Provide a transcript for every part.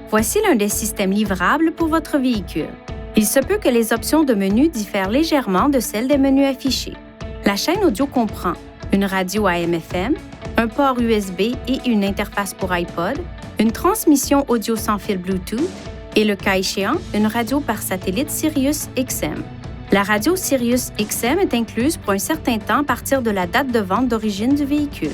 Voici l'un des systèmes livrables pour votre véhicule. Il se peut que les options de menu diffèrent légèrement de celles des menus affichés. La chaîne audio comprend une radio AM/FM, un port USB et une interface pour iPod, une transmission audio sans fil Bluetooth et, le cas échéant, une radio par satellite Sirius XM. La radio Sirius XM est incluse pour un certain temps à partir de la date de vente d'origine du véhicule.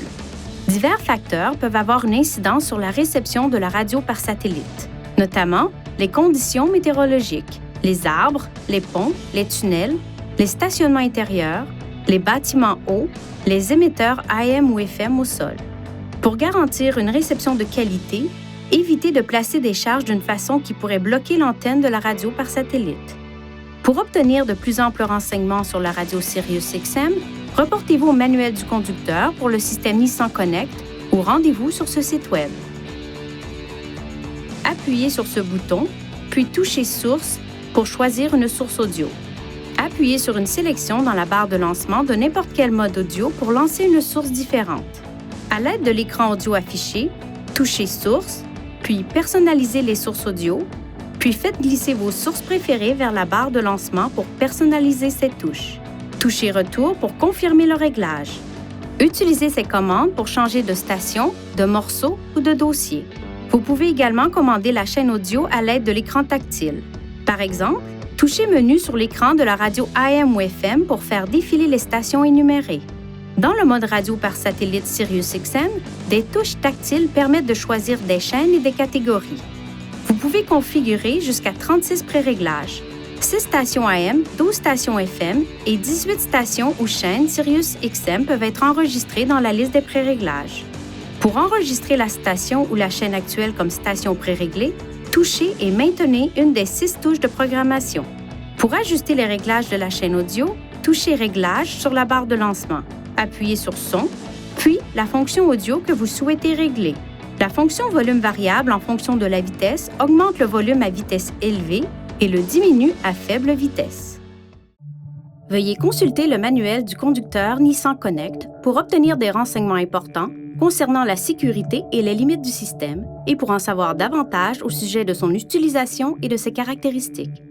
Divers facteurs peuvent avoir une incidence sur la réception de la radio par satellite, notamment les conditions météorologiques, les arbres, les ponts, les tunnels, les stationnements intérieurs, les bâtiments hauts, les émetteurs AM ou FM au sol. Pour garantir une réception de qualité, évitez de placer des charges d'une façon qui pourrait bloquer l'antenne de la radio par satellite. Pour obtenir de plus amples renseignements sur la radio Sirius XM, reportez-vous au manuel du conducteur pour le système Nissan Connect ou rendez-vous sur ce site Web. Appuyez sur ce bouton, puis touchez « Source » pour choisir une source audio. Appuyez sur une sélection dans la barre de lancement de n'importe quel mode audio pour lancer une source différente. À l'aide de l'écran audio affiché, touchez « Source », puis personnalisez les sources audio, puis faites glisser vos sources préférées vers la barre de lancement pour personnaliser ces touches. Touchez « Retour » pour confirmer le réglage. Utilisez ces commandes pour changer de station, de morceau ou de dossier. Vous pouvez également commander la chaîne audio à l'aide de l'écran tactile. Par exemple, touchez Menu sur l'écran de la radio AM ou FM pour faire défiler les stations énumérées. Dans le mode radio par satellite Sirius XM, des touches tactiles permettent de choisir des chaînes et des catégories. Vous pouvez configurer jusqu'à 36 pré-réglages. 6 stations AM, 12 stations FM et 18 stations ou chaînes Sirius XM peuvent être enregistrées dans la liste des pré-réglages. Pour enregistrer la station ou la chaîne actuelle comme station pré-réglée, touchez et maintenez une des 6 touches de programmation. Pour ajuster les réglages de la chaîne audio, touchez Réglages sur la barre de lancement. Appuyez sur Son, puis la fonction audio que vous souhaitez régler. La fonction volume variable en fonction de la vitesse augmente le volume à vitesse élevée et le diminue à faible vitesse. Veuillez consulter le manuel du conducteur Nissan Connect pour obtenir des renseignements importants concernant la sécurité et les limites du système et pour en savoir davantage au sujet de son utilisation et de ses caractéristiques.